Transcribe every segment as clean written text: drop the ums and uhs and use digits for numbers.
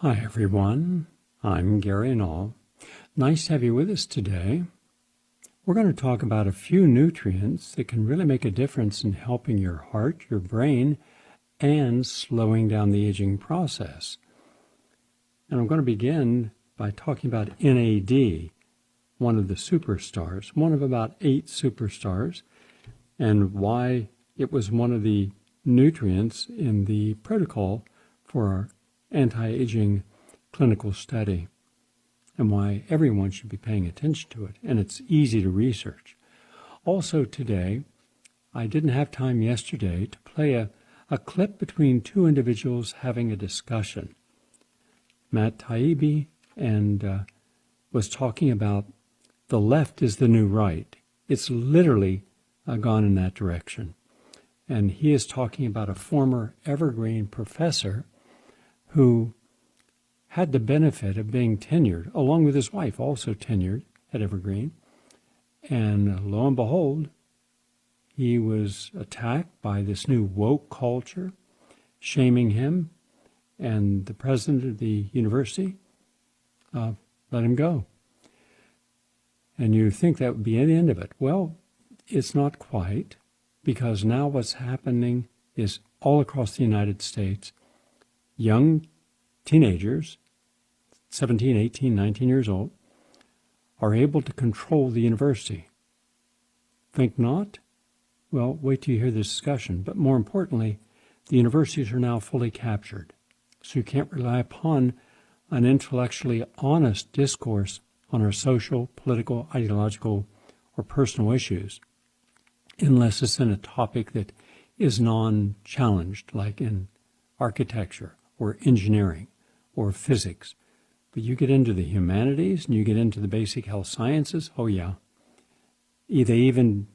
Hi everyone, I'm Gary Null. Nice to have you with us today. We're going to talk about a few nutrients that can really make a difference in helping your heart, your brain, and slowing down the aging process. And I'm going to begin by talking about NAD, one of the superstars, one of about 8 superstars, and why it was one of the nutrients in the protocol for our anti-aging clinical study, and why everyone should be paying attention to it, and it's easy to research. Also today, I didn't have time yesterday to play a clip between two individuals having a discussion. Matt Taibbi and was talking about the left is the new right. It's literally gone in that direction. And he is talking about a former Evergreen professor who had the benefit of being tenured, along with his wife, also tenured at Evergreen. And lo and behold, he was attacked by this new woke culture, shaming him, and the president of the university let him go. And you think that would be the end of it. Well, it's not quite, because now what's happening is all across the United States, young teenagers, 17, 18, 19 years old, are able to control the university. Think not? Well, wait till you hear this discussion. But more importantly, the universities are now fully captured. So you can't rely upon an intellectually honest discourse on our social, political, ideological, or personal issues, unless it's in a topic that is non-challenged, like in architecture, or engineering, or physics. But you get into the humanities, and you get into the basic health sciences, oh yeah. They even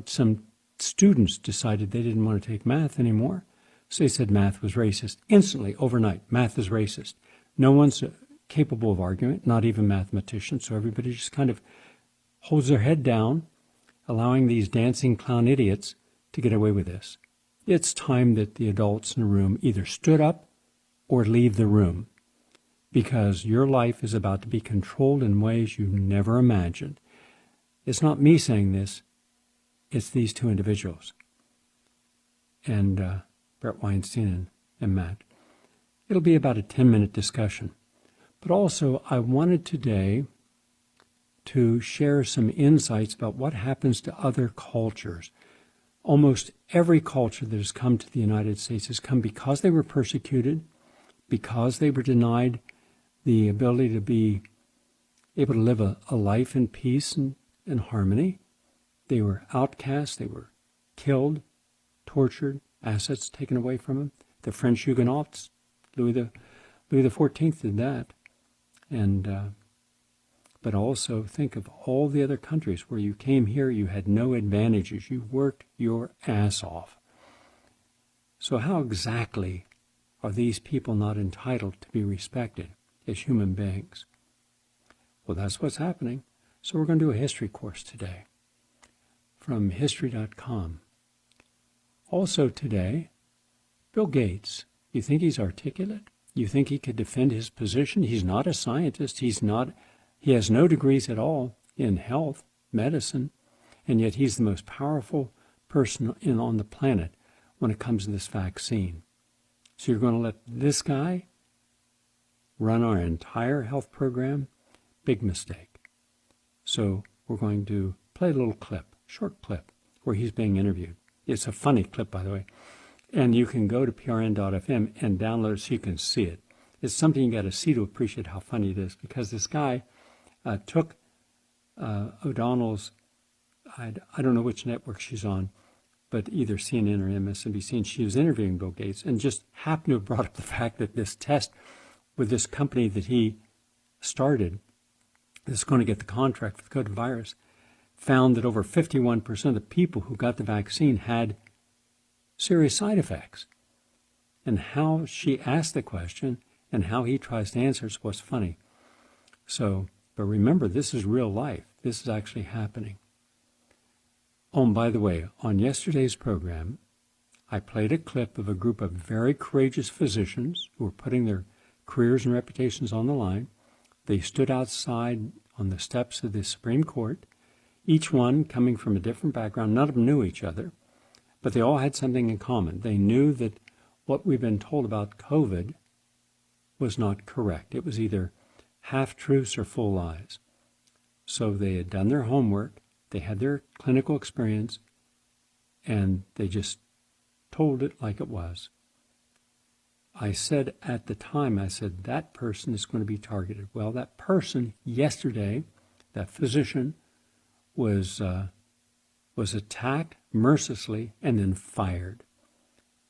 some students decided they didn't want to take math anymore, so they said math was racist. Instantly, overnight, math is racist. No one's capable of argument, not even mathematicians, so everybody just kind of holds their head down, allowing these dancing clown idiots to get away with this. It's time that the adults in the room either stood up or leave the room, because your life is about to be controlled in ways you never imagined. It's not me saying this, it's these two individuals, and Bret, Weinstein, and Matt. It'll be about a 10-minute discussion. But also, I wanted today to share some insights about what happens to other cultures. Almost every culture that has come to the United States has come because they were persecuted, because they were denied the ability to be able to live a life in peace and harmony. They were outcast, they were killed, tortured, assets taken away from them. The French Huguenots, Louis XIV did that. And but also think of all the other countries where you came here, you had no advantages, you worked your ass off. So how exactly are these people not entitled to be respected as human beings? Well, that's what's happening. So we're going to do a history course today from history.com. Also today, Bill Gates. You think he's articulate? You think he could defend his position? He's not a scientist. He has no degrees at all in health, medicine, and yet he's the most powerful person on the planet when it comes to this vaccine. So you're going to let this guy run our entire health program? Big mistake. So we're going to play a little clip, short clip, where he's being interviewed. It's a funny clip, by the way. And you can go to prn.fm and download it so you can see it. It's something you got to see to appreciate how funny it is, because this guy took O'Donnell's, I don't know which network she's on, but either CNN or MSNBC, and she was interviewing Bill Gates and just happened to have brought up the fact that this test with this company that he started that's going to get the contract for the COVID virus found that over 51% of the people who got the vaccine had serious side effects. And how she asked the question and how he tries to answer is what's funny. So, but remember, this is real life. This is actually happening. Oh, and by the way, on yesterday's program, I played a clip of a group of very courageous physicians who were putting their careers and reputations on the line. They stood outside on the steps of the Supreme Court, each one coming from a different background. None of them knew each other, but they all had something in common. They knew that what we've been told about COVID was not correct. It was either half-truths or full lies. So they had done their homework, they had their clinical experience, and they just told it like it was. I said at the time, that person is going to be targeted. Well, that person yesterday, that physician, was attacked mercilessly and then fired.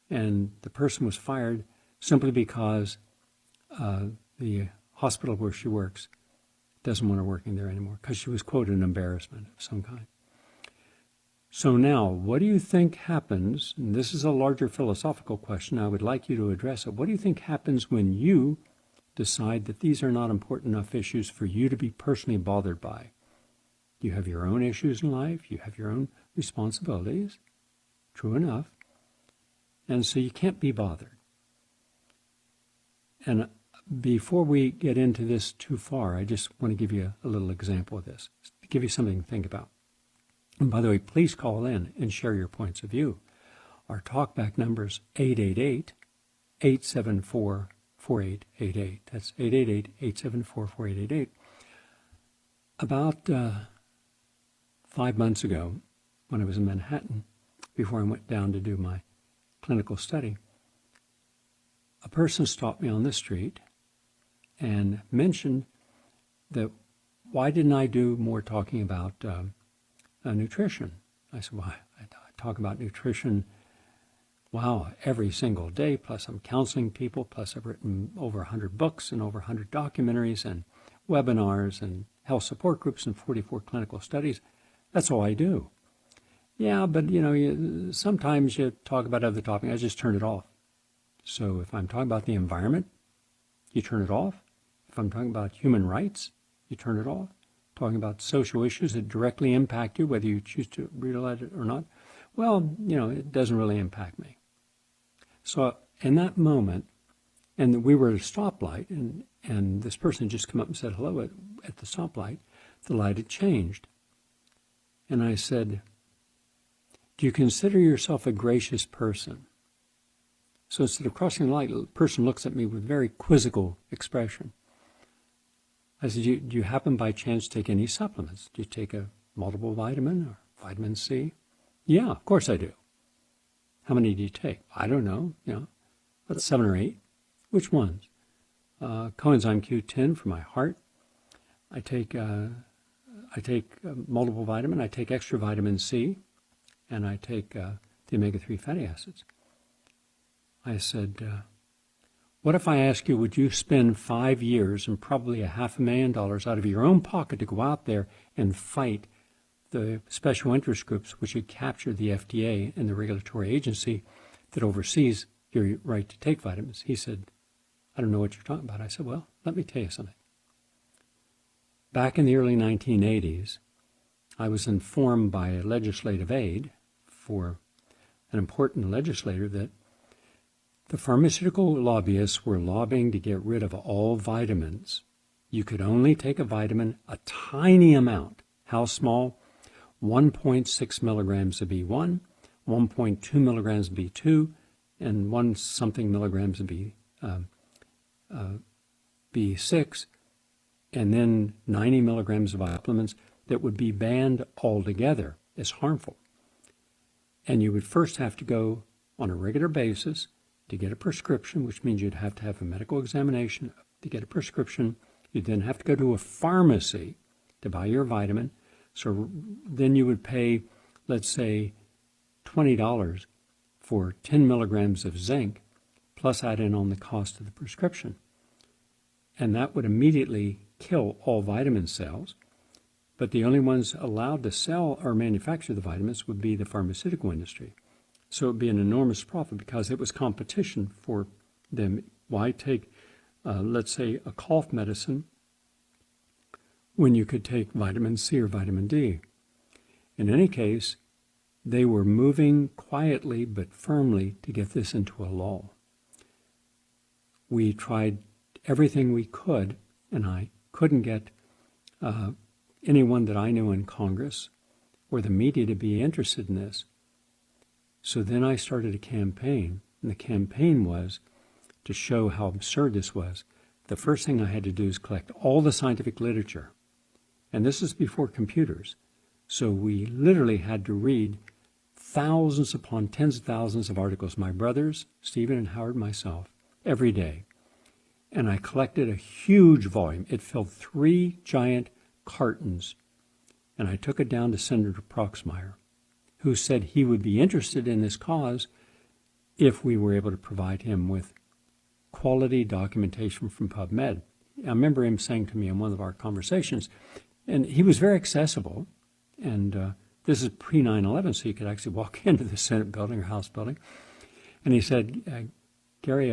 And the person was fired simply because the hospital where she works doesn't want her working there anymore because she was, quote, an embarrassment of some kind. So now, what do you think happens, and this is a larger philosophical question, I would like you to address it. What do you think happens when you decide that these are not important enough issues for you to be personally bothered by? You have your own issues in life, you have your own responsibilities, true enough, and so you can't be bothered. And before we get into this too far, I just want to give you a little example of this, to give you something to think about. And by the way, please call in and share your points of view. Our talkback number is 888-874-4888. That's 888-874-4888. About 5 months ago, when I was in Manhattan, before I went down to do my clinical study, a person stopped me on the street and mentioned that why didn't I do more talking about nutrition? I said, well, I talk about nutrition, every single day, plus I'm counseling people, plus I've written over 100 books and over 100 documentaries and webinars and health support groups and 44 clinical studies. That's all I do. Yeah, but sometimes you talk about other topics. I just turn it off. So if I'm talking about the environment, you turn it off. If I'm talking about human rights, you turn it off. Talking about social issues that directly impact you, whether you choose to realize it or not, it doesn't really impact me. So in that moment, and we were at a stoplight, and this person had just come up and said hello at the stoplight. The light had changed. And I said, do you consider yourself a gracious person? So instead of crossing the light, the person looks at me with very quizzical expression. I said, do you happen by chance to take any supplements? Do you take a multiple vitamin or vitamin C? Yeah, of course I do. How many do you take? I don't know, about 7 or 8. Which ones? Coenzyme Q10 for my heart. I take multiple vitamin. I take extra vitamin C, and I take the omega-3 fatty acids. I said, what if I ask you, would you spend 5 years and probably $500,000 out of your own pocket to go out there and fight the special interest groups which would capture the FDA and the regulatory agency that oversees your right to take vitamins? He said, I don't know what you're talking about. I said, well, let me tell you something. Back in the early 1980s, I was informed by a legislative aide for an important legislator that the pharmaceutical lobbyists were lobbying to get rid of all vitamins. You could only take a vitamin, a tiny amount. How small? 1.6 milligrams of B1, 1.2 milligrams of B2, and 1 something milligrams of B6, and then 90 milligrams of supplements that would be banned altogether as harmful. And you would first have to go on a regular basis to get a prescription, which means you'd have to have a medical examination to get a prescription. You'd then have to go to a pharmacy to buy your vitamin. So then you would pay, let's say, $20 for 10 milligrams of zinc, plus add in on the cost of the prescription. And that would immediately kill all vitamin cells. But the only ones allowed to sell or manufacture the vitamins would be the pharmaceutical industry. So it would be an enormous profit because it was competition for them. Why take, let's say, a cough medicine when you could take vitamin C or vitamin D? In any case, they were moving quietly but firmly to get this into a law. We tried everything we could, and I couldn't get anyone that I knew in Congress or the media to be interested in this. So then I started a campaign, and the campaign was to show how absurd this was. The first thing I had to do is collect all the scientific literature, and this is before computers. So we literally had to read thousands upon tens of thousands of articles, my brothers, Stephen and Howard, myself, every day. And I collected a huge volume. It filled 3 giant cartons. And I took it down to Senator Proxmire, who said he would be interested in this cause if we were able to provide him with quality documentation from PubMed. I remember him saying to me in one of our conversations, and he was very accessible, and this is pre-9/11, so you could actually walk into the Senate building or House building. And he said, Gary,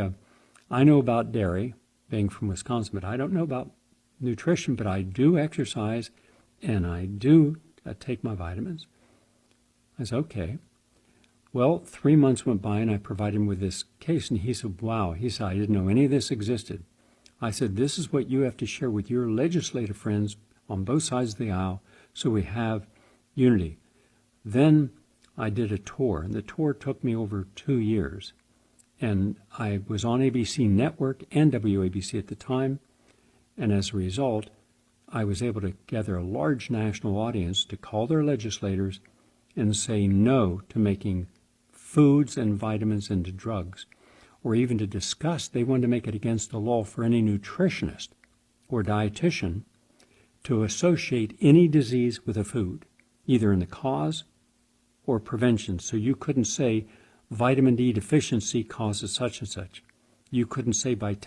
I know about dairy, being from Wisconsin, but I don't know about nutrition, but I do exercise, and I do take my vitamins. I said, okay. Well, 3 months went by, and I provided him with this case, and he said, wow. He said, I didn't know any of this existed. I said, this is what you have to share with your legislative friends on both sides of the aisle so we have unity. Then I did a tour, and the tour took me over 2 years. And I was on ABC Network and WABC at the time, and as a result, I was able to gather a large national audience to call their legislators and say no to making foods and vitamins into drugs, or even to discuss they wanted to make it against the law for any nutritionist or dietitian to associate any disease with a food, either in the cause or prevention. So you couldn't say vitamin D deficiency causes such and such. You couldn't say by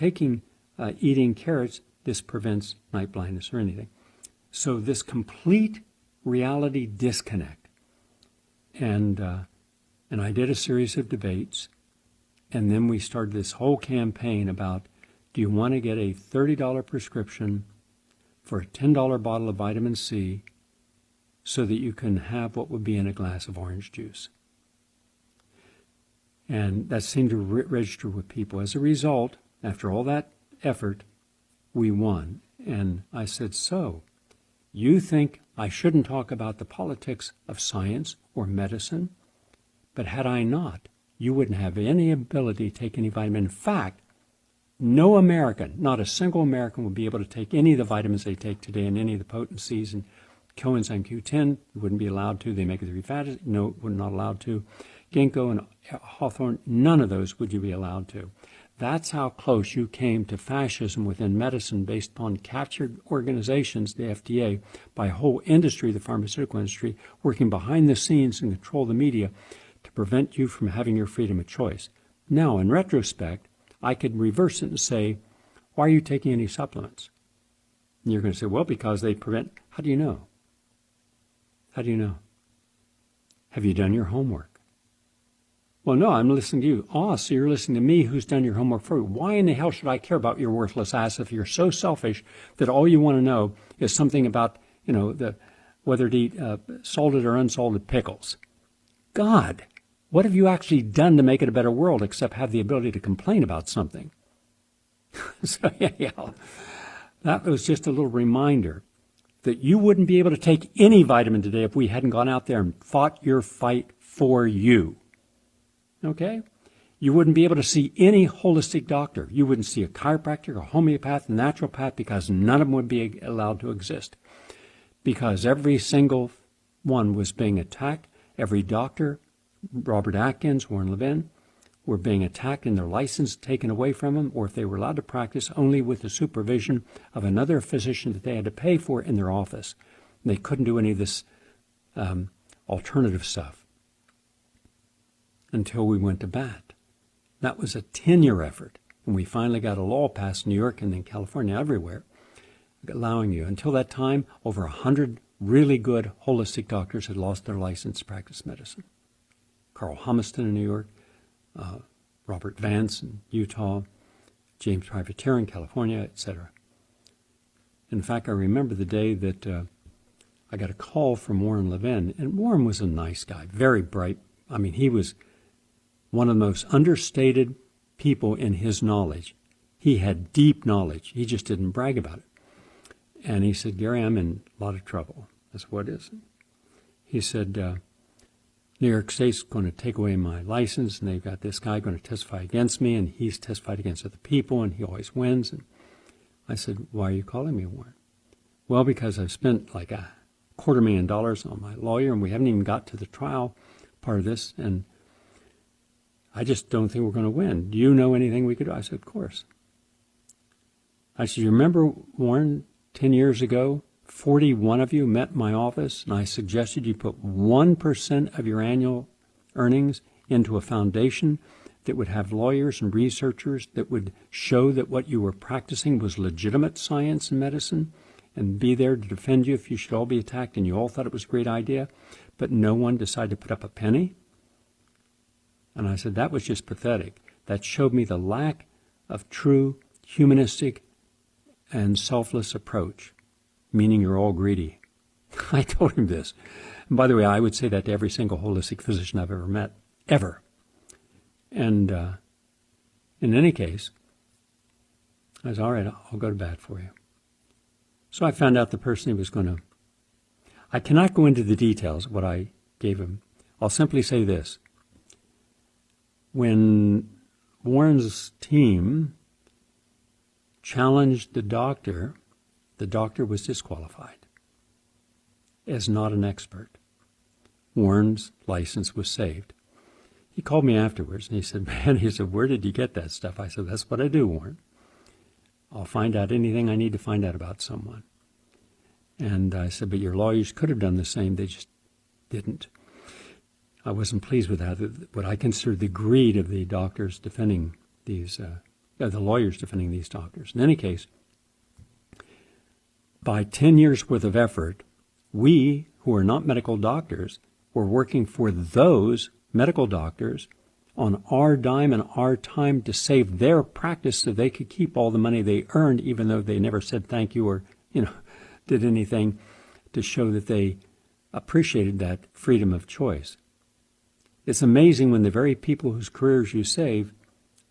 eating carrots, this prevents night blindness or anything. So this complete reality disconnect. And I did a series of debates, and then we started this whole campaign about, do you want to get a $30 prescription for a $10 bottle of vitamin C so that you can have what would be in a glass of orange juice? And that seemed to register with people. As a result, after all that effort, we won. And I said, so, you think I shouldn't talk about the politics of science or medicine? But had I not, you wouldn't have any ability to take any vitamin. In fact, no American, not a single American, would be able to take any of the vitamins they take today and any of the potencies and coenzyme Q10. You wouldn't be allowed to. They make it 3 fatty. No, we're not allowed to. Ginkgo and hawthorn, none of those would you be allowed to. That's how close you came to fascism within medicine based upon captured organizations, the FDA, by a whole industry, the pharmaceutical industry, working behind the scenes and control the media to prevent you from having your freedom of choice. Now, in retrospect, I could reverse it and say, why are you taking any supplements? And you're going to say, well, because they prevent. How do you know? How do you know? Have you done your homework? Well, no, I'm listening to you. Oh, so you're listening to me who's done your homework for you. Why in the hell should I care about your worthless ass if you're so selfish that all you want to know is something about, whether to eat salted or unsalted pickles? God, what have you actually done to make it a better world except have the ability to complain about something? So, yeah, that was just a little reminder that you wouldn't be able to take any vitamin today if we hadn't gone out there and fought your fight for you. Okay? You wouldn't be able to see any holistic doctor. You wouldn't see a chiropractor, a homeopath, a naturopath, because none of them would be allowed to exist. Because every single one was being attacked. Every doctor, Robert Atkins, Warren Levin, were being attacked and their license taken away from them, or if they were allowed to practice only with the supervision of another physician that they had to pay for in their office. And they couldn't do any of this alternative stuff until we went to bat. That was a 10-year effort, and we finally got a law passed in New York and then California, everywhere, allowing you. Until that time, over 100 really good holistic doctors had lost their license to practice medicine. Carl Humiston in New York, Robert Vance in Utah, James Privateer in California, etc. In fact, I remember the day that I got a call from Warren Levin, and Warren was a nice guy, very bright. I mean, he was one of the most understated people in his knowledge. He had deep knowledge. He just didn't brag about it. And he said, Gary, I'm in a lot of trouble. I said, what is it? He said, New York State's going to take away my license, and they've got this guy going to testify against me, and he's testified against other people, and he always wins. And I said, why are you calling me, Warren? Well, because I've spent like $250,000 on my lawyer, and we haven't even got to the trial part of this, and I just don't think we're going to win. Do you know anything we could do? I said, of course. I said, you remember, Warren, 10 years ago, 41 of you met my office, and I suggested you put 1% of your annual earnings into a foundation that would have lawyers and researchers that would show that what you were practicing was legitimate science and medicine and be there to defend you if you should all be attacked, and you all thought it was a great idea, but no one decided to put up a penny? And I said, that was just pathetic. That showed me the lack of true humanistic and selfless approach, meaning you're all greedy. I told him this. And by the way, I would say that to every single holistic physician I've ever met, ever. And in any case, I was, all right, I'll go to bat for you. So I found out the person he was going to... I cannot go into the details of what I gave him. I'll simply say this. When Warren's team challenged the doctor was disqualified as not an expert. Warren's license was saved. He called me afterwards and he said, man, where did you get that stuff? I said, that's what I do, Warren. I'll find out anything I need to find out about someone. And I said, but your lawyers could have done the same. They just didn't. I wasn't pleased with that. What I consider the greed of the doctors defending these, the lawyers defending these doctors. In any case, by 10 years' worth of effort, we, who are not medical doctors, were working for those medical doctors on our dime and our time to save their practice so they could keep all the money they earned, even though they never said thank you or, did anything to show that they appreciated that freedom of choice. It's amazing when the very people whose careers you save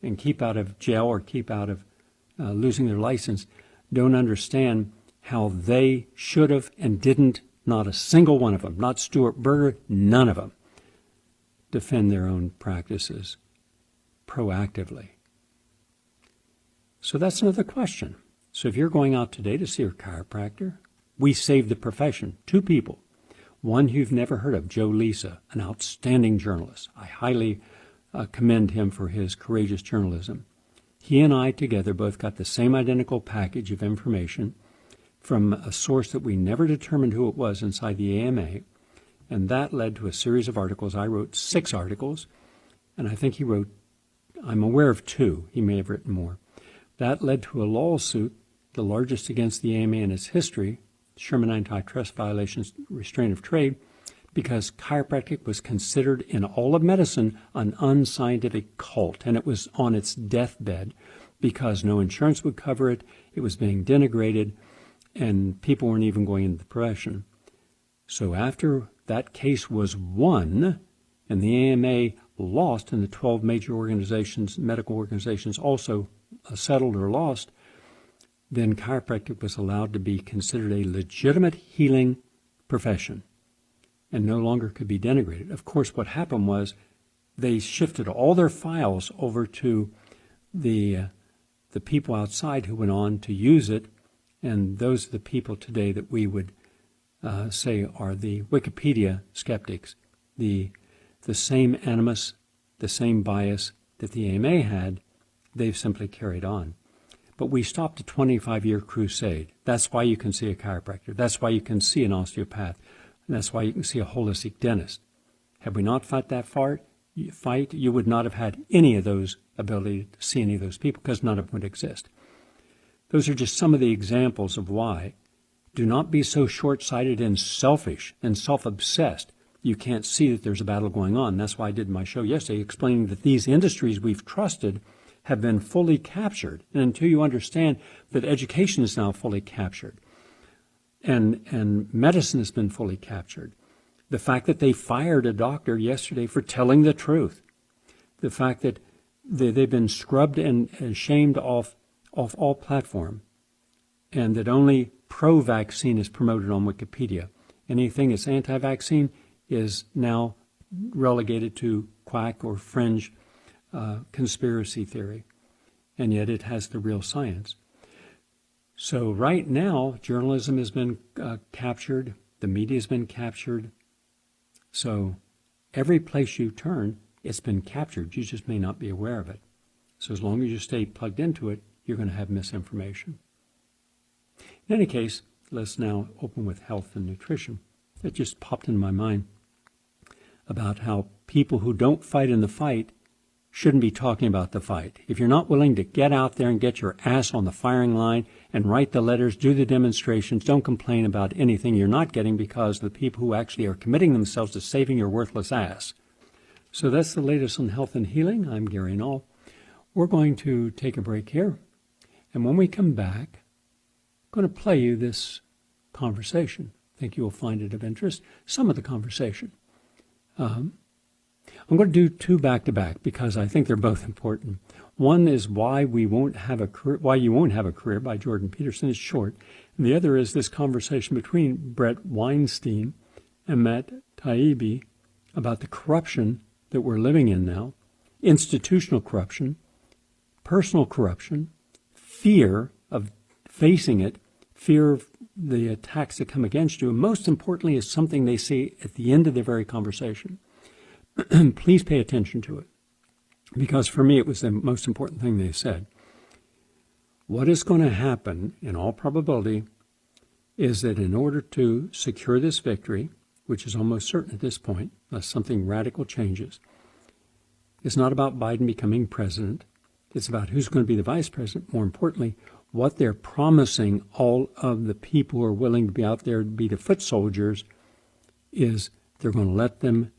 and keep out of jail or keep out of losing their license don't understand how they should have and didn't, not a single one of them, not Stuart Berger, none of them, defend their own practices proactively. So that's another question. So if you're going out today to see your chiropractor, we saved the profession. 2 people. One you've never heard of, Joe Lisa, an outstanding journalist. I highly commend him for his courageous journalism. He and I together both got the same identical package of information from a source that we never determined who it was inside the AMA, and that led to a series of articles. I wrote 6 articles, and I think he wrote, I'm aware of 2. He may have written more. That led to a lawsuit, the largest against the AMA in its history, Sherman Antitrust Violations, Restraint of Trade, because chiropractic was considered in all of medicine an unscientific cult, and it was on its deathbed because no insurance would cover it, it was being denigrated, and people weren't even going into the profession. So after that case was won, and the AMA lost, and the 12 major organizations, medical organizations also settled or lost, then chiropractic was allowed to be considered a legitimate healing profession and no longer could be denigrated. Of course, what happened was they shifted all their files over to the people outside who went on to use it, and those are the people today that we would say are the Wikipedia skeptics, the same animus, the same bias that the AMA had, they've simply carried on. But we stopped a 25-year crusade. That's why you can see a chiropractor. That's why you can see an osteopath. And that's why you can see a holistic dentist. Had we not fought that fight, you would not have had any of those ability to see any of those people because none of them would exist. Those are just some of the examples of why. Do not be so short-sighted and selfish and self-obsessed. You can't see that there's a battle going on. That's why I did my show yesterday explaining that these industries we've trusted have been fully captured. And until you understand that education is now fully captured and medicine has been fully captured, the fact that they fired a doctor yesterday for telling the truth, the fact that they've been scrubbed and shamed off off all platform, and that only pro-vaccine is promoted on Wikipedia. Anything that's anti-vaccine is now relegated to quack or fringe conspiracy theory, and yet it has the real science. So right now, journalism has been captured, the media has been captured. So every place you turn, it's been captured. You just may not be aware of it. So as long as you stay plugged into it, you're going to have misinformation. In any case, let's now open with health and nutrition. It just popped in my mind about how people who don't fight in the fight shouldn't be talking about the fight. If you're not willing to get out there and get your ass on the firing line and write the letters, do the demonstrations, don't complain about anything you're not getting because of the people who actually are committing themselves to saving your worthless ass. So that's the latest on health and healing. I'm Gary Null. We're going to take a break here. And when we come back, I'm going to play you this conversation. I think you'll find it of interest, some of the conversation. I'm going to do two back-to-back because I think they're both important. One is why you won't have a career by Jordan Peterson. It's short. And the other is this conversation between Bret Weinstein and Matt Taibbi about the corruption that we're living in now, institutional corruption, personal corruption, fear of facing it, fear of the attacks that come against you, and most importantly is something they say at the end of their very conversation. Please pay attention to it, because for me it was the most important thing they said. What is going to happen, in all probability, is that in order to secure this victory, which is almost certain at this point, unless something radical changes, it's not about Biden becoming president. It's about who's going to be the vice president. More importantly, what they're promising all of the people who are willing to be out there to be the foot soldiers is they're going to let them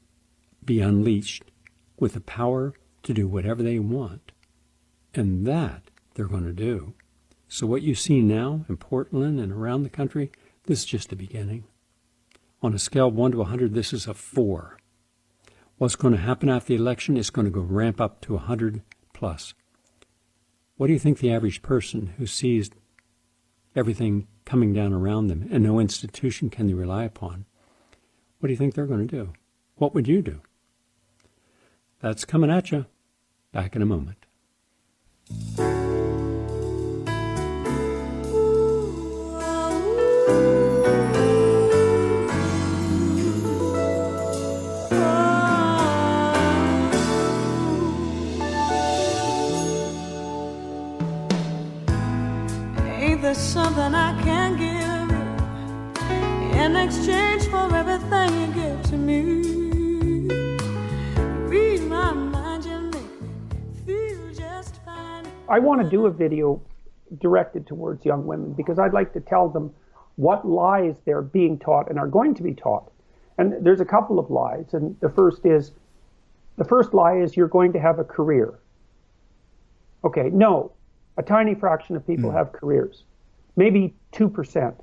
be unleashed with the power to do whatever they want. And that they're going to do. So what you see now in Portland and around the country, this is just the beginning. On a scale of 1 to 100, this is a 4. What's going to happen after the election is going to go ramp up to 100 plus. What do you think the average person who sees everything coming down around them and no institution can they rely upon, what do you think they're going to do? What would you do? That's coming at you. Back in a moment. Ain't there something I can give you in exchange for everything you give to me? I want to do a video directed towards young women because I'd like to tell them what lies they're being taught and are going to be taught. And there's a couple of lies. And the first lie is you're going to have a career. Okay, no. A tiny fraction of people have careers. Maybe 2%.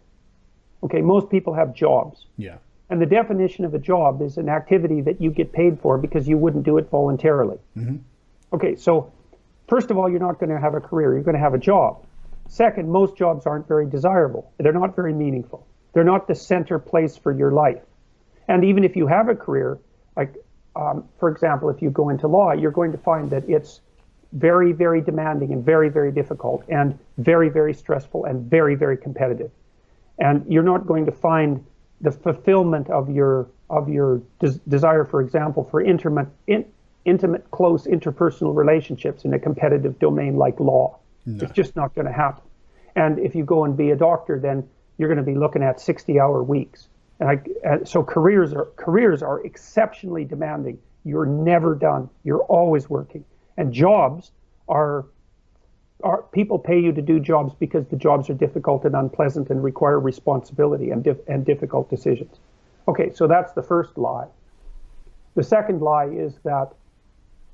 Okay, most people have jobs. Yeah. And the definition of a job is an activity that you get paid for because you wouldn't do it voluntarily. Mm-hmm. Okay, so first of all, you're not going to have a career. You're going to have a job. Second, most jobs aren't very desirable. They're not very meaningful. They're not the center place for your life. And even if you have a career, like, for example, if you go into law, you're going to find that it's very, very demanding and very, very difficult and very, very stressful and very, very competitive. And you're not going to find the fulfillment of your desire, for example, for intimate, close interpersonal relationships in a competitive domain like law. No. It's just not going to happen. And if you go and be a doctor, then you're going to be looking at 60-hour weeks. And so careers are exceptionally demanding. You're never done. You're always working. And jobs are people pay you to do jobs because the jobs are difficult and unpleasant and require responsibility and difficult decisions. Okay, so that's the first lie. The second lie is that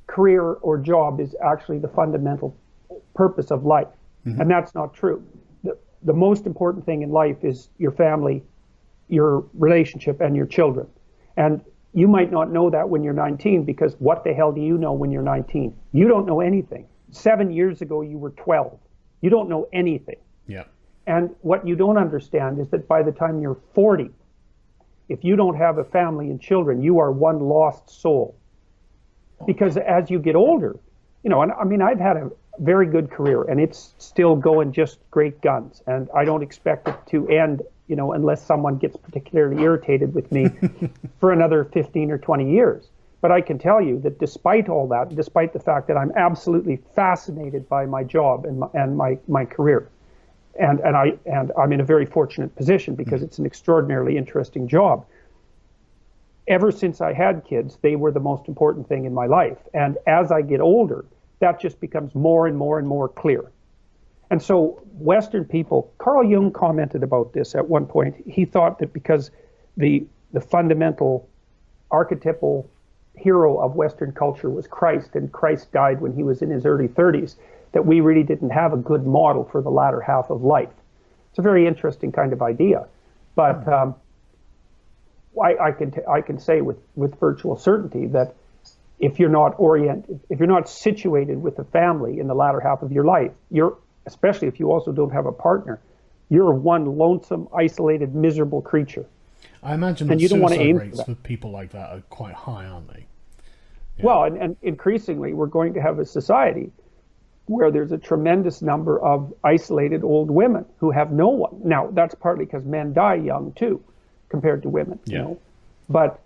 career or job is actually the fundamental purpose of life. Mm-hmm. And that's not true. The most important thing in life is your family, your relationship, and your children. And you might not know that when you're 19, because what the hell do you know when you're 19? You don't know anything. 7 years ago, you were 12. You don't know anything. Yeah. And what you don't understand is that by the time you're 40, if you don't have a family and children, you are one lost soul. Because as you get older, and I mean, I've had a very good career and it's still going just great guns. And I don't expect it to end, unless someone gets particularly irritated with me for another 15 or 20 years. But I can tell you that despite all that, despite the fact that I'm absolutely fascinated by my job and my career, and I'm in a very fortunate position because it's an extraordinarily interesting job. Ever since I had kids, they were the most important thing in my life. And as I get older, that just becomes more and more and more clear. And so Western people, Carl Jung commented about this at one point. He thought that because the fundamental archetypal hero of Western culture was Christ, and Christ died when he was in his early 30s, that we really didn't have a good model for the latter half of life. It's a very interesting kind of idea. But I can say with virtual certainty that if you're not situated with a family in the latter half of your life, especially if you also don't have a partner, you're one lonesome, isolated, miserable creature. I imagine that suicide rates for people like that are quite high, aren't they? Yeah. Well, and increasingly, we're going to have a society where there's a tremendous number of isolated old women who have no one. Now, that's partly because men die young, too, compared to women. Yeah. But,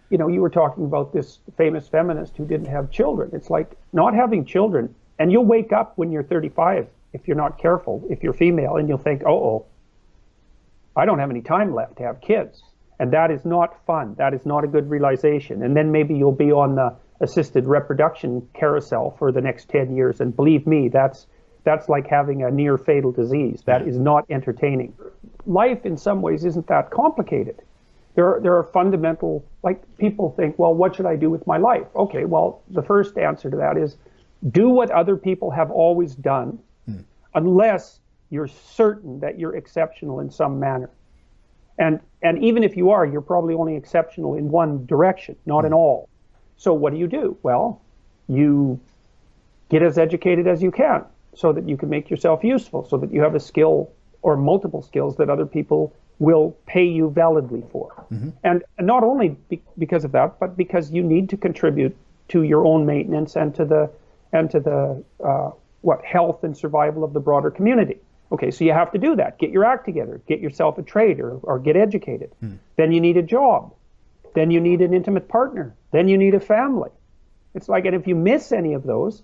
you were talking about this famous feminist who didn't have children. It's like not having children, and you'll wake up when you're 35, if you're not careful, if you're female, and you'll think, I don't have any time left to have kids. And that is not fun. That is not a good realization. And then maybe you'll be on the assisted reproduction carousel for the next 10 years. And believe me, that's like having a near fatal disease. That is not entertaining. Life in some ways isn't that complicated. There are fundamental, like people think, well, what should I do with my life? Okay, well, the first answer to that is do what other people have always done, unless you're certain that you're exceptional in some manner. And even if you are, you're probably only exceptional in one direction, not in all. So what do? Well, you get as educated as you can so that you can make yourself useful, so that you have a skill or multiple skills that other people will pay you validly for. And not only because of that, but because you need to contribute to your own maintenance and to the health and survival of the broader community. Okay, so you have to do that. Get your act together. Get yourself a trade or get educated. Then you need a job. Then you need an intimate partner. Then you need a family. It's like, and if you miss any of those,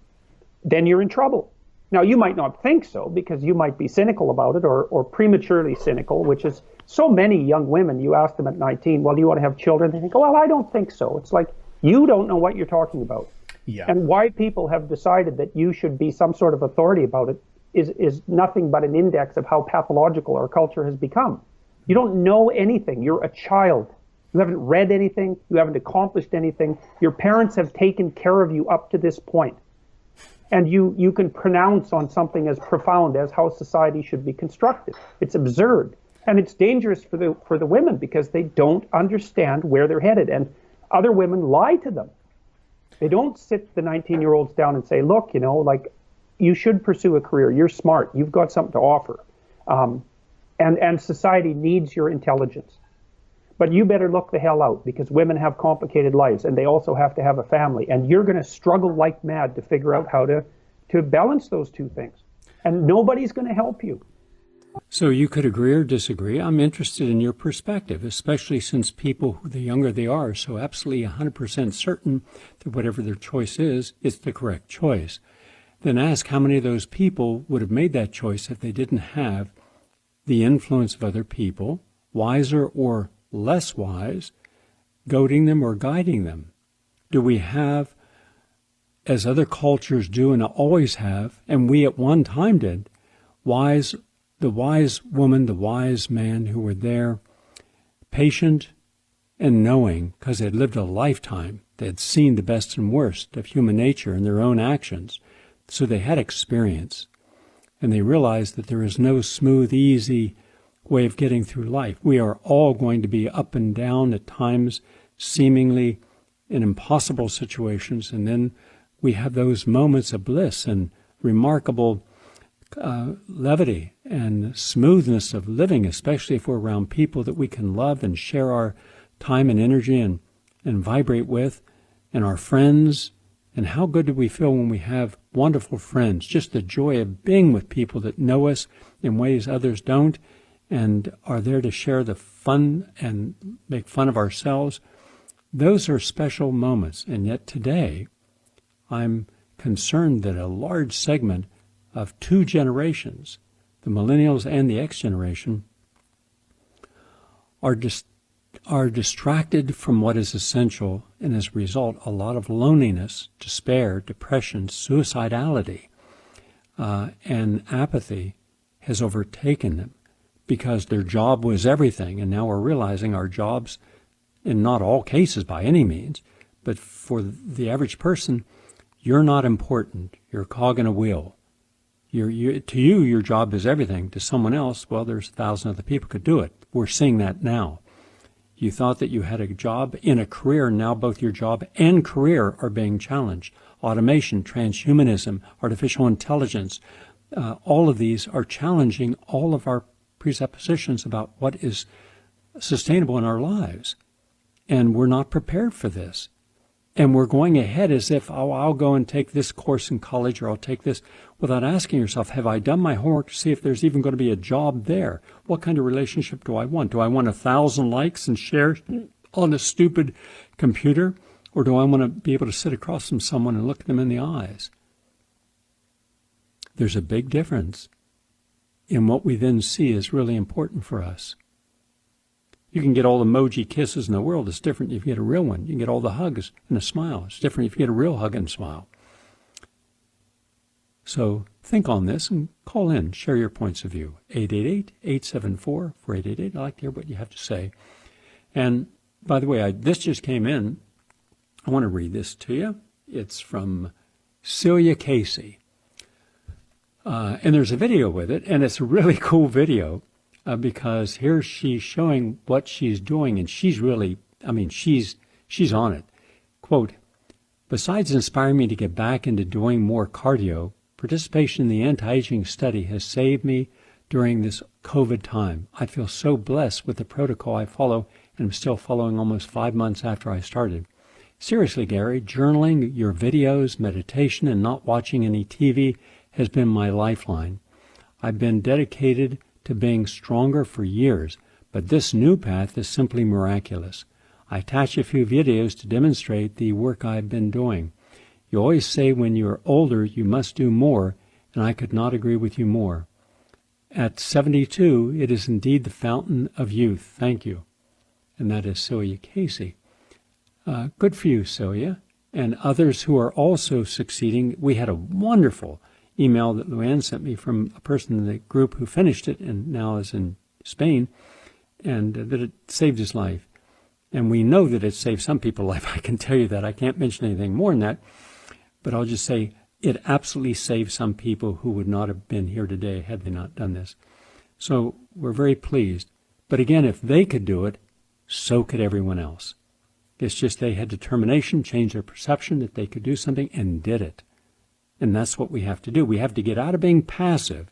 then you're in trouble. Now, you might not think so because you might be cynical about it or prematurely cynical, which is so many young women, you ask them at 19, well, do you want to have children? They think, well, I don't think so. It's like, you don't know what you're talking about. Yeah. And why people have decided that you should be some sort of authority about it is nothing but an index of how pathological our culture has become. You don't know anything. You're a child. You haven't read anything. You haven't accomplished anything. Your parents have taken care of you up to this point. And you can pronounce on something as profound as how society should be constructed. It's absurd. And it's dangerous for the women because they don't understand where they're headed. And other women lie to them. They don't sit the 19-year-olds down and say, look, you should pursue a career. You're smart. You've got something to offer. And society needs your intelligence. But you better look the hell out because women have complicated lives and they also have to have a family. And you're going to struggle like mad to figure out how to balance those two things. And nobody's going to help you. So you could agree or disagree. I'm interested in your perspective, especially since people, the younger they are, so absolutely 100% certain that whatever their choice is, it's the correct choice. Then ask how many of those people would have made that choice if they didn't have the influence of other people, wiser or less wise, goading them or guiding them. Do we have, as other cultures do and always have, and we at one time did, the wise woman, the wise man who were there, patient and knowing, because they'd lived a lifetime. They had seen the best and worst of human nature in their own actions. So they had experience. And they realized that there is no smooth, easy way of getting through life. We are all going to be up and down at times, seemingly in impossible situations. And then we have those moments of bliss and remarkable levity and smoothness of living, especially if we're around people that we can love and share our time and energy and vibrate with, and our friends. And how good do we feel when we have wonderful friends? Just the joy of being with people that know us in ways others don't and are there to share the fun and make fun of ourselves. Those are special moments. And yet today, I'm concerned that a large segment of two generations, the millennials and the X generation, are distracted from what is essential, and as a result, a lot of loneliness, despair, depression, suicidality, and apathy has overtaken them because their job was everything, and now we're realizing our jobs, in not all cases by any means, but for the average person, you're not important. You're a cog in a wheel. To you, your job is everything. To someone else, well, there's 1,000 other people could do it. We're seeing that now. You thought that you had a job in a career. Now both your job and career are being challenged. Automation, transhumanism, artificial intelligence, all of these are challenging all of our presuppositions about what is sustainable in our lives. And we're not prepared for this. And we're going ahead as if, oh, I'll go and take this course in college, or I'll take this, without asking yourself, have I done my homework to see if there's even going to be a job there? What kind of relationship do I want? Do I want 1,000 likes and shares on a stupid computer? Or do I want to be able to sit across from someone and look them in the eyes? There's a big difference in what we then see is really important for us. You can get all the emoji kisses in the world. It's different if you get a real one. You can get all the hugs and a smile. It's different if you get a real hug and smile. So think on this and call in. Share your points of view. 888-874-4888. I'd like to hear what you have to say. And by the way, this just came in. I want to read this to you. It's from Celia Casey. And there's a video with it, and it's a really cool video. Because here she's showing what she's doing, and she's really, she's on it. Quote, besides inspiring me to get back into doing more cardio, participation in the anti-aging study has saved me during this COVID time. I feel so blessed with the protocol I follow, and I'm still following almost 5 months after I started. Seriously, Gary, journaling, your videos, meditation, and not watching any TV has been my lifeline. I've been dedicated to being stronger for years, but this new path is simply miraculous. I attach a few videos to demonstrate the work I've been doing. You always say when you're older you must do more, and I could not agree with you more. At 72, it is indeed the fountain of youth. Thank you. And that is Celia Casey. Good for you, Celia, and others who are also succeeding. We had a wonderful email that Luann sent me from a person in the group who finished it and now is in Spain, and that it saved his life. And we know that it saved some people's life. I can tell you that. I can't mention anything more than that, but I'll just say it absolutely saved some people who would not have been here today had they not done this. So we're very pleased. But again, if they could do it, so could everyone else. It's just they had determination, changed their perception that they could do something, and did it. And that's what we have to do. We have to get out of being passive,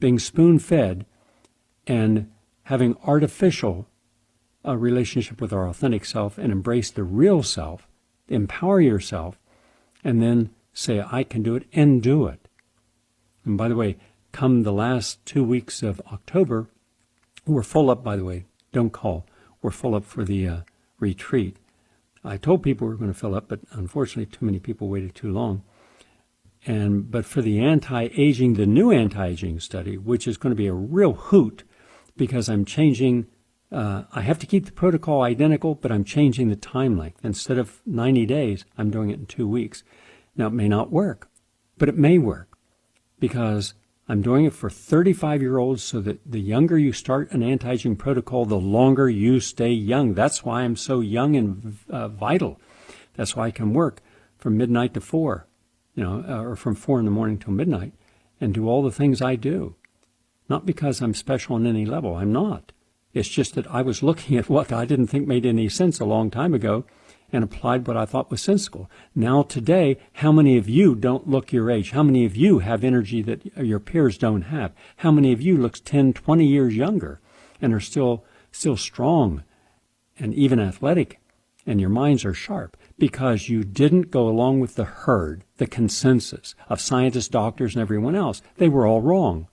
being spoon-fed, and having artificial relationship with our authentic self, and embrace the real self, empower yourself, and then say, I can do it, and do it. And by the way, come the last 2 weeks of October, we're full up, by the way. Don't call. We're full up for the retreat. I told people we were going to fill up, but unfortunately too many people waited too long. But for the anti-aging, the new anti-aging study, which is going to be a real hoot, because I'm changing, I have to keep the protocol identical, but I'm changing the time length. Instead of 90 days, I'm doing it in 2 weeks. Now, it may not work, but it may work, because I'm doing it for 35-year-olds so that the younger you start an anti-aging protocol, the longer you stay young. That's why I'm so young and vital. That's why I can work from midnight to 4. Or from 4 in the morning till midnight, and do all the things I do. Not because I'm special on any level. I'm not. It's just that I was looking at what I didn't think made any sense a long time ago, and applied what I thought was sensible. Now today, how many of you don't look your age? How many of you have energy that your peers don't have? How many of you look 10, 20 years younger and are still strong and even athletic, and your minds are sharp? Because you didn't go along with the herd, the consensus of scientists, doctors, and everyone else. They were all wrong.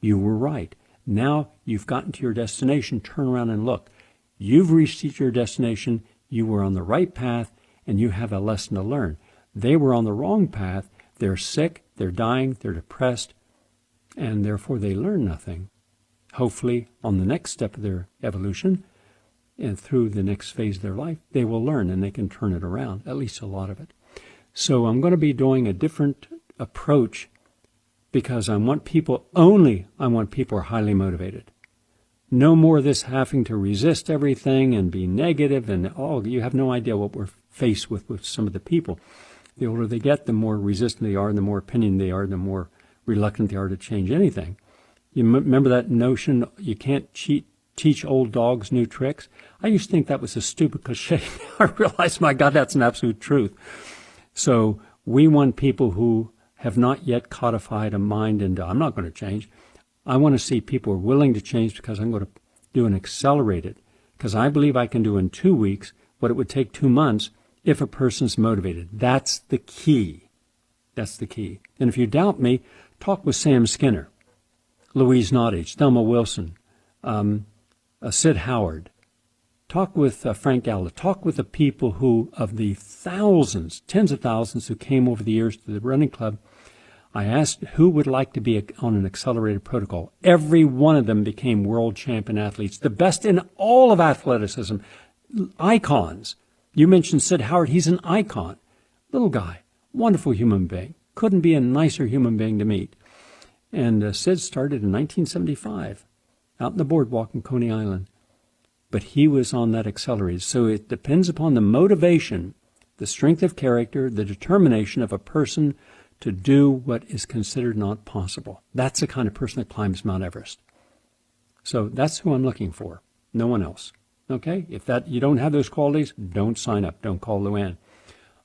You were right. Now you've gotten to your destination. Turn around and look. You've reached your destination. You were on the right path, and you have a lesson to learn. They were on the wrong path. They're sick, they're dying, they're depressed, and therefore they learn nothing. Hopefully, on the next step of their evolution, and through the next phase of their life, they will learn and they can turn it around, at least a lot of it. So I'm going to be doing a different approach because I want people who are highly motivated. No more of this having to resist everything and be negative and, you have no idea what we're faced with some of the people. The older they get, the more resistant they are, and the more opinion they are, the more reluctant they are to change anything. You remember that notion, you can't teach old dogs new tricks? I used to think that was a stupid cliche. I realized, my God, that's an absolute truth. So we want people who have not yet codified a mind into, I'm not going to change. I want to see people who are willing to change because I'm going to do an accelerated. Because I believe I can do in 2 weeks what it would take 2 months if a person's motivated. That's the key. That's the key. And if you doubt me, talk with Sam Skinner, Louise Nottage, Thelma Wilson, Sid Howard. Talk with Frank Galla. Talk with the people who, of the thousands, tens of thousands who came over the years to the running club, I asked who would like to be on an accelerated protocol. Every one of them became world champion athletes, the best in all of athleticism, icons. You mentioned Sid Howard. He's an icon. Little guy, wonderful human being. Couldn't be a nicer human being to meet. And Sid started in 1975 out in the boardwalk in Coney Island. But he was on that accelerated. So it depends upon the motivation, the strength of character, the determination of a person to do what is considered not possible. That's the kind of person that climbs Mount Everest. So that's who I'm looking for. No one else. Okay? If you don't have those qualities, don't sign up. Don't call Luann.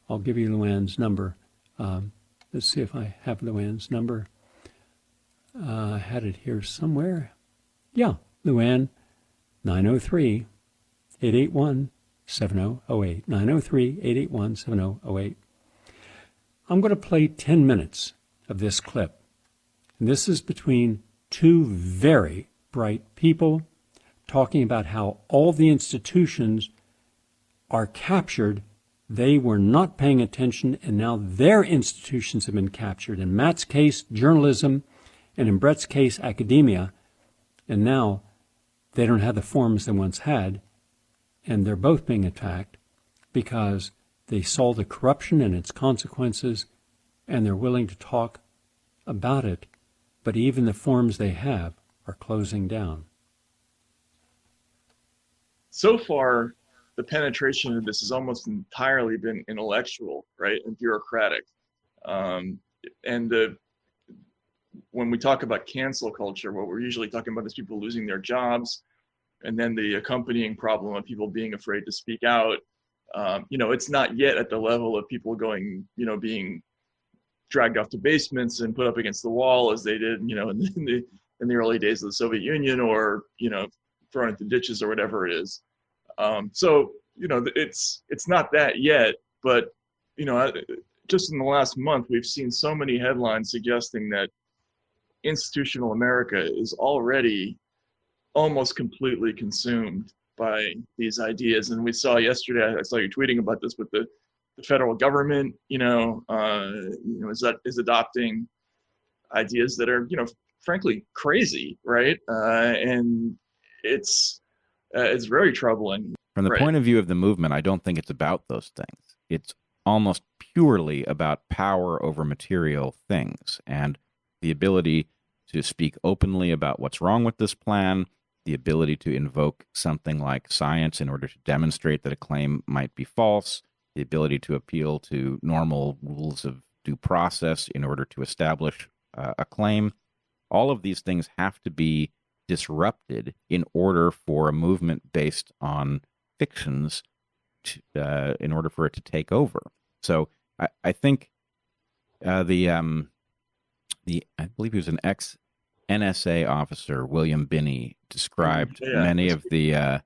I'll give you Luann's number. Let's see if I have Luann's number. I had it here somewhere. Yeah, Luann, 903-881-7008. 903-881-7008. I'm going to play 10 minutes of this clip. And this is between two very bright people talking about how all the institutions are captured. They were not paying attention, and now their institutions have been captured. In Matt's case, journalism, and in Bret's case, academia. And now they don't have the forms they once had, and they're both being attacked because they saw the corruption and its consequences, and they're willing to talk about it, but even the forms they have are closing down. So far, the penetration of this has almost entirely been intellectual, right, and bureaucratic. When we talk about cancel culture, what we're usually talking about is people losing their jobs, and then the accompanying problem of people being afraid to speak out. It's not yet at the level of people going, being dragged off to basements and put up against the wall as they did, in the early days of the Soviet Union, or, thrown into ditches or whatever it is. It's not that yet, but, just in the last month, we've seen so many headlines suggesting that institutional America is already almost completely consumed by these ideas. And we saw yesterday, I saw you tweeting about this, but the federal government, is adopting ideas that are, frankly, crazy, right? And it's very troubling. From the point of view of the movement, I don't think it's about those things. It's almost purely about power over material things and the ability to speak openly about what's wrong with this plan, the ability to invoke something like science in order to demonstrate that a claim might be false, the ability to appeal to normal rules of due process in order to establish a claim. All of these things have to be disrupted in order for a movement based on fictions in order for it to take over. So I think I believe he was an ex-NSA officer, William Binney, described many of the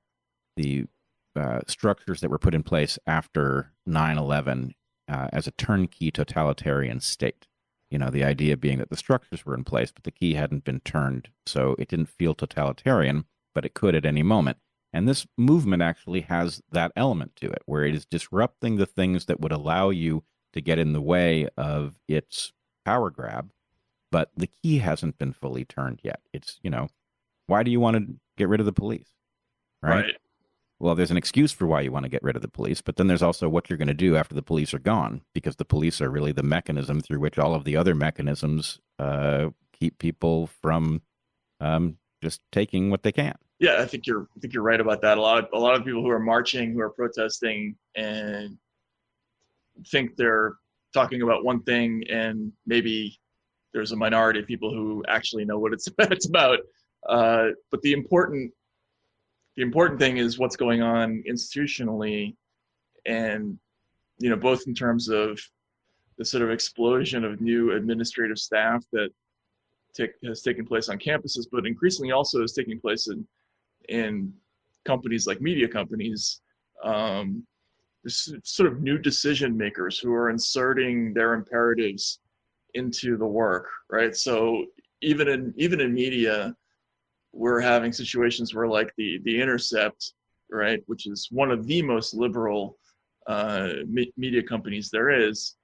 structures that were put in place after 9/11 as a turnkey totalitarian state. You know, the idea being that the structures were in place, but the key hadn't been turned, so it didn't feel totalitarian, but it could at any moment. And this movement actually has that element to it, where it is disrupting the things that would allow you to get in the way of its power grab, but the key hasn't been fully turned yet. It's, you know, why do you want to get rid of the police? Right? Well, there's an excuse for why you want to get rid of the police, but then there's also what you're going to do after the police are gone, because the police are really the mechanism through which all of the other mechanisms keep people from just taking what they can. Yeah, I think you're right about that. A lot of people who are marching, who are protesting, and think they're talking about one thing, and maybe there's a minority of people who actually know what it's about. But the important thing is what's going on institutionally, and you know, both in terms of the sort of explosion of new administrative staff that has taken place on campuses, but increasingly also is taking place in companies like media companies. There's sort of new decision makers who are inserting their imperatives into the work, right? So even in media, we're having situations where, like the Intercept, right, which is one of the most liberal media companies there is,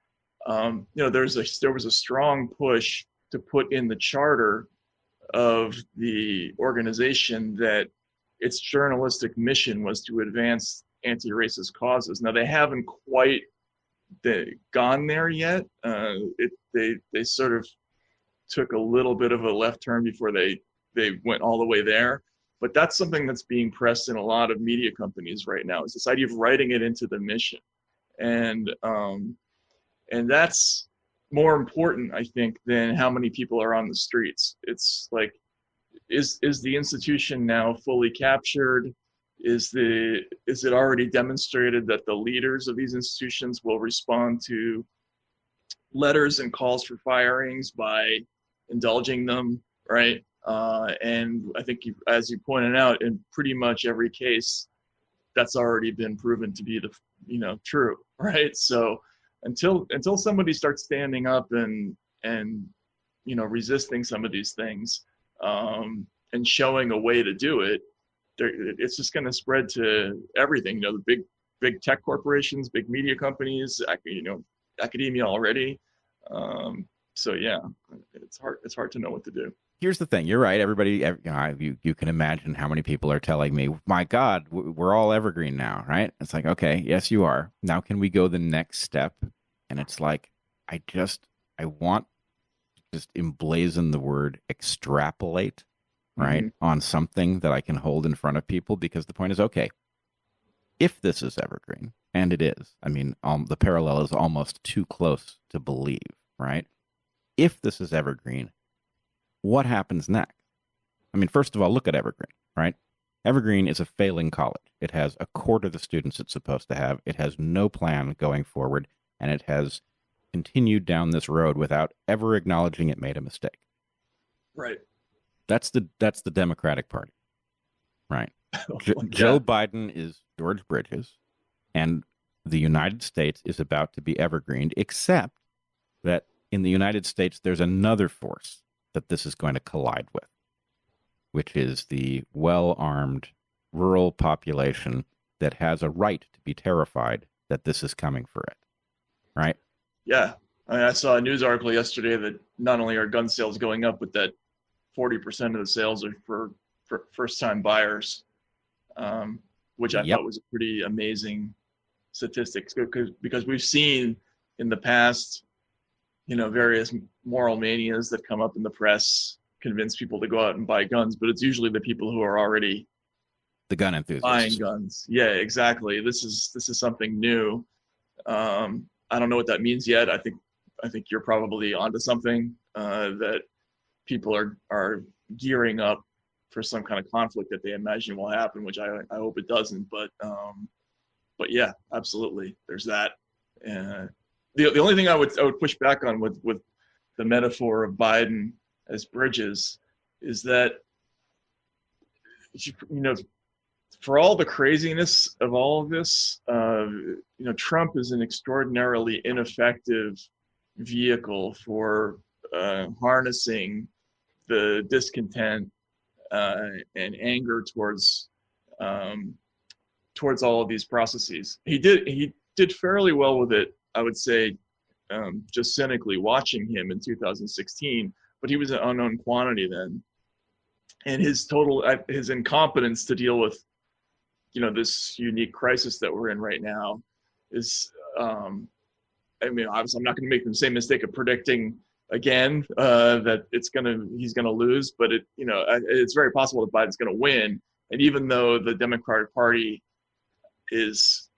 you know, there was a strong push to put in the charter of the organization that its journalistic mission was to advance anti-racist causes. Now, they haven't quite gone there yet. They sort of took a little bit of a left turn before they went all the way there. But that's something that's being pressed in a lot of media companies right now, is this idea of writing it into the mission. And that's more important, I think, than how many people are on the streets. It's like, is the institution now fully captured? Is it already demonstrated that the leaders of these institutions will respond to letters and calls for firings by indulging them, right? And I think, as you pointed out, in pretty much every case, that's already been proven to be true, right? So until somebody starts standing up and resisting some of these things, and showing a way to do it, it's just going to spread to everything. You know, the big tech corporations, big media companies, academia already. So yeah, it's hard to know what to do. Here's the thing. You're right. Everybody, you can imagine how many people are telling me, my God, we're all evergreen now, right? It's like, okay, yes, you are. Now, can we go the next step? And it's like, I want to just emblazon the word extrapolate, right, on something that I can hold in front of people, because the point is, okay, if this is evergreen, and it is, I mean, the parallel is almost too close to believe, right? If this is evergreen, what happens next? I mean, first of all, look at Evergreen, right? Evergreen is a failing college. It has a quarter of the students it's supposed to have. It has no plan going forward, and it has continued down this road without ever acknowledging it made a mistake. Right. That's the Democratic Party, right? Joe Biden is George Bridges, and the United States is about to be evergreened, except that in the United States, there's another force that this is going to collide with, which is the well-armed rural population that has a right to be terrified that this is coming for it, right? Yeah. I saw a news article yesterday that not only are gun sales going up, but that 40% of the sales are for first-time buyers, which I thought was a pretty amazing statistic, because we've seen in the past, various moral manias that come up in the press convince people to go out and buy guns, but it's usually the people who are already the gun enthusiasts buying guns. Yeah, exactly. This is something new. I don't know what that means yet. I think you're probably onto something, that people are gearing up for some kind of conflict that they imagine will happen, which I hope it doesn't. But But yeah, absolutely, there's that. The only thing I would push back on with the metaphor of Biden as bridges is that, for all the craziness of all of this, Trump is an extraordinarily ineffective vehicle for harnessing the discontent and anger towards all of these processes. He did fairly well with it, I would say, just cynically watching him in 2016, but he was an unknown quantity then. And his incompetence to deal with, this unique crisis that we're in right now is, obviously I'm not going to make the same mistake of predicting again that he's going to lose, but it's very possible that Biden's going to win. And even though the Democratic Party is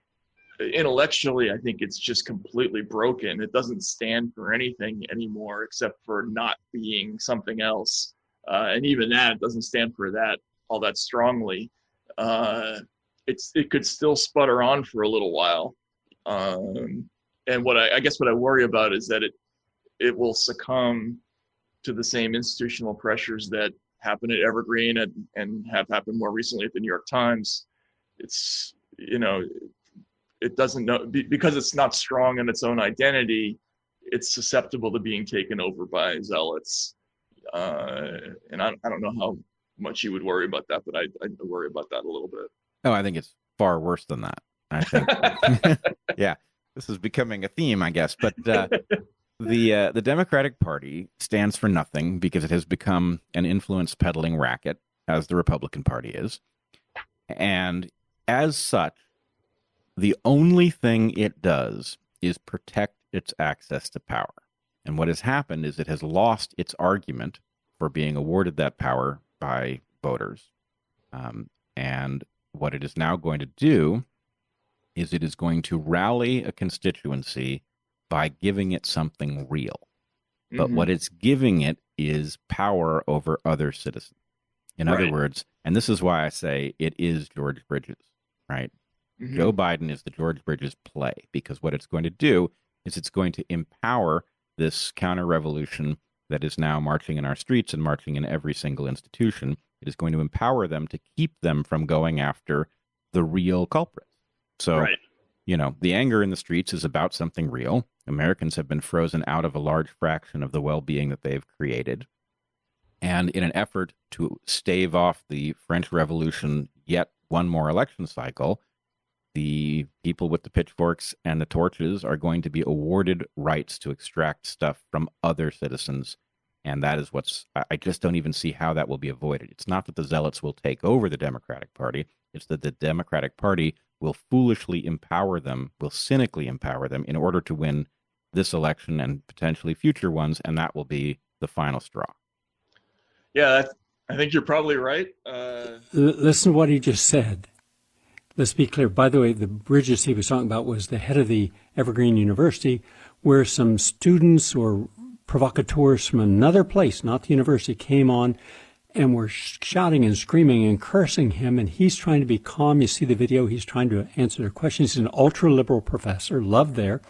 intellectually, I think it's just completely broken. It doesn't stand for anything anymore except for not being something else. And even that doesn't stand for that all that strongly. It could still sputter on for a little while. And what I guess what I worry about is that it will succumb to the same institutional pressures that happened at Evergreen and have happened more recently at the New York Times. It's, it doesn't know, because it's not strong in its own identity, it's susceptible to being taken over by zealots. And I don't know how much you would worry about that, but I worry about that a little bit. Oh, I think it's far worse than that. I think, yeah, this is becoming a theme, I guess. But the Democratic Party stands for nothing because it has become an influence peddling racket, as the Republican Party is. And as such, the only thing it does is protect its access to power. And what has happened is it has lost its argument for being awarded that power by voters. And what it is now going to do is it is going to rally a constituency by giving it something real. But what it's giving it is power over other citizens. In other words, and this is why I say it is George Bridges, right? Joe Biden is the George Bridges play, because what it's going to do is it's going to empower this counter-revolution that is now marching in our streets and marching in every single institution. It is going to empower them to keep them from going after the real culprits. So, the anger in the streets is about something real. Americans have been frozen out of a large fraction of the well-being that they've created. And in an effort to stave off the French Revolution yet one more election cycle, the people with the pitchforks and the torches are going to be awarded rights to extract stuff from other citizens. And that is I just don't even see how that will be avoided. It's not that the zealots will take over the Democratic Party. It's that the Democratic Party will foolishly empower them, will cynically empower them in order to win this election and potentially future ones. And that will be the final straw. Yeah, I think you're probably right. Listen to what he just said. Let's be clear. By the way, the Bridges he was talking about was the head of the Evergreen University, where some students or provocateurs from another place, not the university, came on and were shouting and screaming and cursing him, and he's trying to be calm. You see the video. He's trying to answer their questions. He's an ultra-liberal professor, loved there,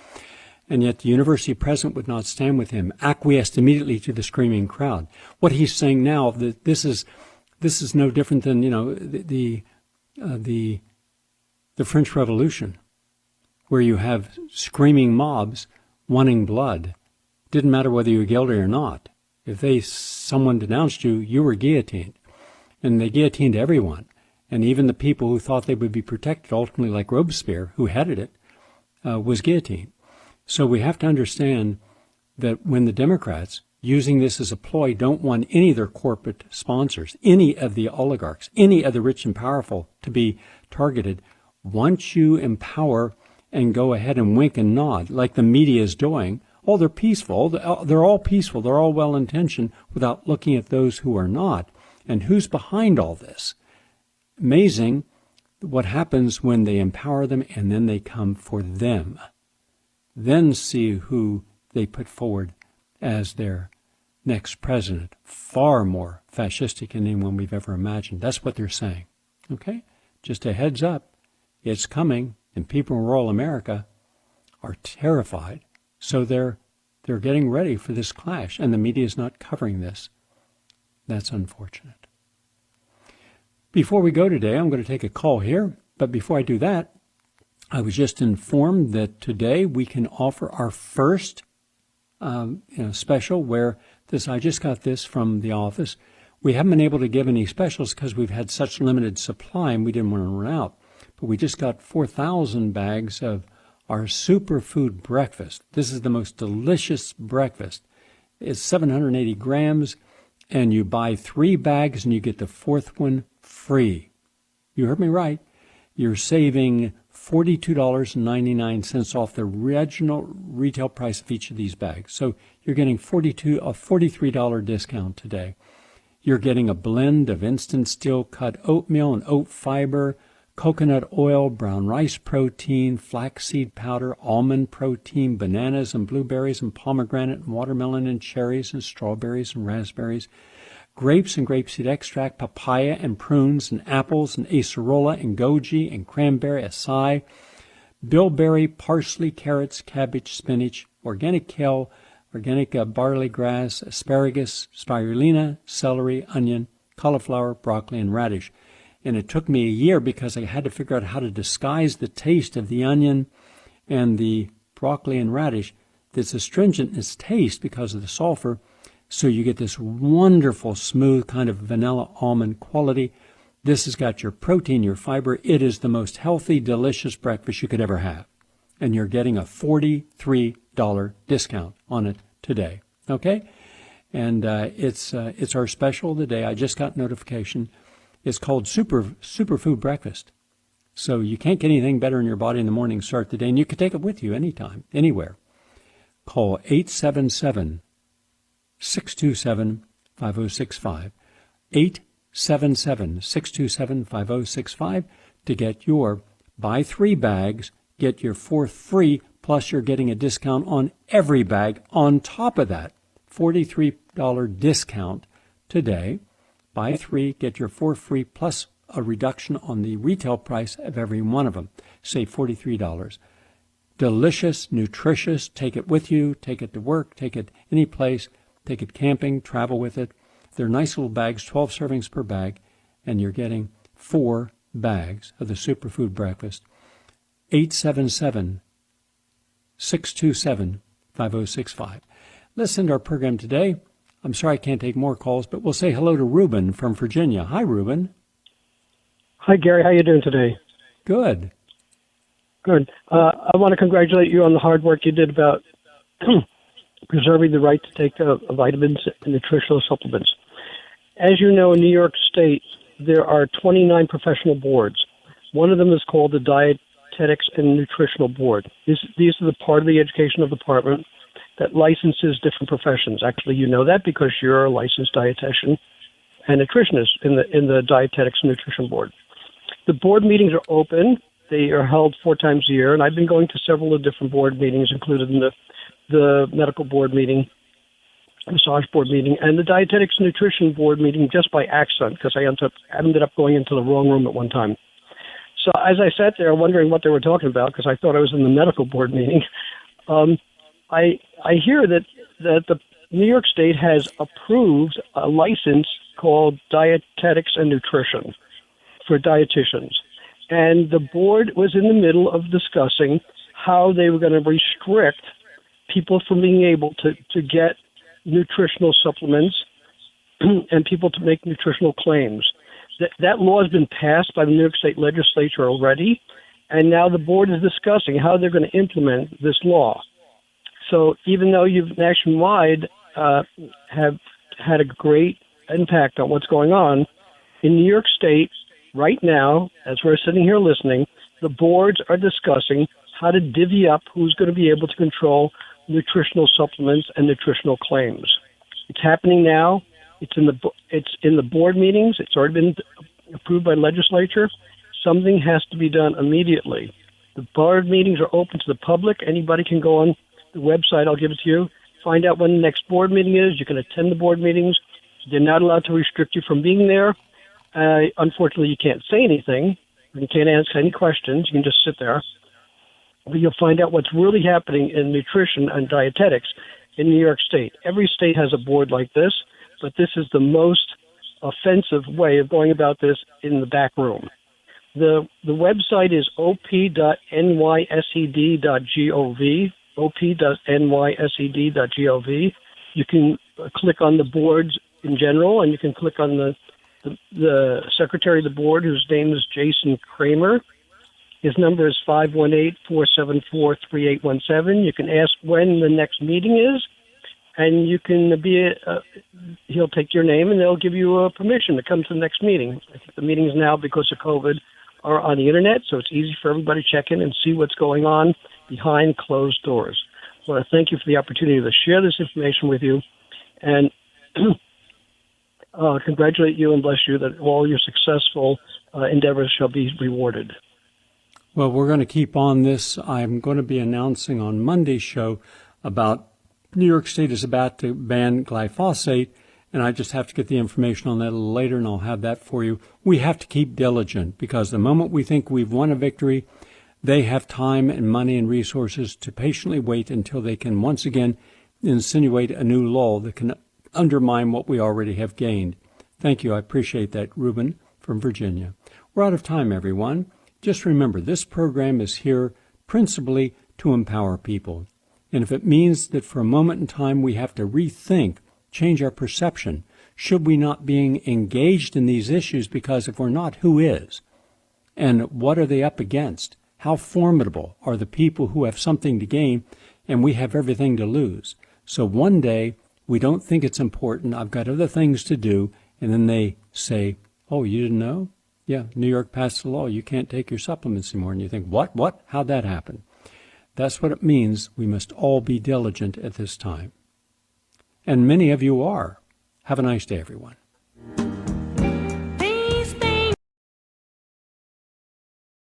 and yet the university president would not stand with him, acquiesced immediately to the screaming crowd. What he's saying now, that this is no different than, the French Revolution, where you have screaming mobs wanting blood. Didn't matter whether you were guilty or not. If someone denounced you, you were guillotined. And they guillotined everyone. And even the people who thought they would be protected, ultimately like Robespierre, who headed it, was guillotined. So we have to understand that when the Democrats, using this as a ploy, don't want any of their corporate sponsors, any of the oligarchs, any of the rich and powerful to be targeted, once you empower and go ahead and wink and nod, like the media is doing, they're peaceful. They're all peaceful. They're all well-intentioned without looking at those who are not. And who's behind all this? Amazing what happens when they empower them and then they come for them. Then see who they put forward as their next president. Far more fascistic than anyone we've ever imagined. That's what they're saying. Okay? Just a heads up. It's coming. And people in rural America are terrified. So they're getting ready for this clash, and the media is not covering this. That's unfortunate. Before we go today, I'm going to take a call here. But before I do that, I was just informed that today we can offer our first special where I just got this from the office. We haven't been able to give any specials because we've had such limited supply and we didn't want to run out. But we just got 4,000 bags of our superfood breakfast. This is the most delicious breakfast. It's 780 grams, and you buy 3 bags and you get the 4th one free. You heard me right. You're saving $42.99 off the original retail price of each of these bags. So you're getting a $43 discount today. You're getting a blend of instant steel-cut oatmeal and oat fiber, coconut oil, brown rice protein, flaxseed powder, almond protein, bananas and blueberries and pomegranate and watermelon and cherries and strawberries and raspberries, grapes and grapeseed extract, papaya and prunes and apples and acerola and goji and cranberry, acai, bilberry, parsley, carrots, cabbage, spinach, organic kale, organic barley grass, asparagus, spirulina, celery, onion, cauliflower, broccoli, and radish. And it took me a year because I had to figure out how to disguise the taste of the onion and the broccoli and radish that's astringent in its taste because of the sulfur. So you get this wonderful, smooth kind of vanilla almond quality. This has got your protein, your fiber. It is the most healthy, delicious breakfast you could ever have. And you're getting a $43 discount on it today. Okay? And it's our special of the day. I just got notification. It's called Superfood Breakfast. So you can't get anything better in your body in the morning, start the day, and you can take it with you anytime, anywhere. Call 877-627-5065. 877-627-5065 to get your buy 3 bags, get your 4th free, plus you're getting a discount on every bag on top of that. $43 discount today. Buy 3, get your 4 free, plus a reduction on the retail price of every one of them. Save $43. Delicious, nutritious. Take it with you. Take it to work. Take it any place. Take it camping. Travel with it. They're nice little bags, 12 servings per bag, and you're getting 4 bags of the Superfood Breakfast. 877-627-5065. Listen to our program today. I'm sorry I can't take more calls, but we'll say hello to Ruben from Virginia. Hi, Ruben. Hi, Gary. How you doing today? Good. Good. I want to congratulate you on the hard work you did about preserving the right to take vitamins and nutritional supplements. As you know, in New York State, there are 29 professional boards. One of them is called the Dietetics and Nutritional Board. These are the part of the educational department that licenses different professions. Actually, you know that because you're a licensed dietitian and nutritionist in the Dietetics and Nutrition Board. The board meetings are open. They are held 4 times a year, and I've been going to several of different board meetings, including the medical board meeting, massage board meeting, and the Dietetics and Nutrition Board meeting just by accident because I ended up going into the wrong room at one time. So as I sat there wondering what they were talking about because I thought I was in the medical board meeting, I hear that the New York State has approved a license called Dietetics and Nutrition for dietitians. And the board was in the middle of discussing how they were going to restrict people from being able to get nutritional supplements and people to make nutritional claims. That law has been passed by the New York State legislature already, and now the board is discussing how they're going to implement this law. So even though you've nationwide have had a great impact on what's going on, in New York State right now, as we're sitting here listening, the boards are discussing how to divvy up who's going to be able to control nutritional supplements and nutritional claims. It's happening now. It's in the board meetings. It's already been approved by legislature. Something has to be done immediately. The board meetings are open to the public. Anybody can go on the website. I'll give it to you. Find out when the next board meeting is. You can attend the board meetings. They're not allowed to restrict you from being there. Unfortunately, you can't say anything. You can't answer any questions. You can just sit there. you'll find out what's really happening in nutrition and dietetics in New York State. Every state has a board like this, but this is the most offensive way of going about this in the back room. The website is op.nysed.gov, op.nysed.gov. You can click on the boards in general, and you can click on the secretary of the board, whose name is Jason Kramer. His number is 518-474-3817. You can ask when the next meeting is, and you can he'll take your name, and they'll give you permission to come to the next meeting. I think the meetings now, because of COVID, are on the internet, so it's easy for everybody to check in and see what's going on behind closed doors. I want to thank you for the opportunity to share this information with you, and congratulate you and bless you that all your successful endeavors shall be rewarded. Well, we're going to keep on this. I'm going to be announcing on Monday's show about New York State is about to ban glyphosate, and I just have to get the information on that a little later, and I'll have that for you. We have to keep diligent, because the moment we think we've won a victory, they have time and money and resources to patiently wait until they can once again insinuate a new law that can undermine what we already have gained. Thank you. I appreciate that, Ruben from Virginia. We're out of time, everyone. Just remember, this program is here principally to empower people. And if it means that for a moment in time we have to rethink, change our perception, should we not be engaged in these issues? Because if we're not, who is? And what are they up against? How formidable are the people who have something to gain and we have everything to lose? So one day we don't think it's important. I've got other things to do. And then they say, oh, you didn't know? Yeah, New York passed a law. You can't take your supplements anymore. And you think, what? How'd that happen? That's what it means. We must all be diligent at this time. And many of you are. Have a nice day, everyone.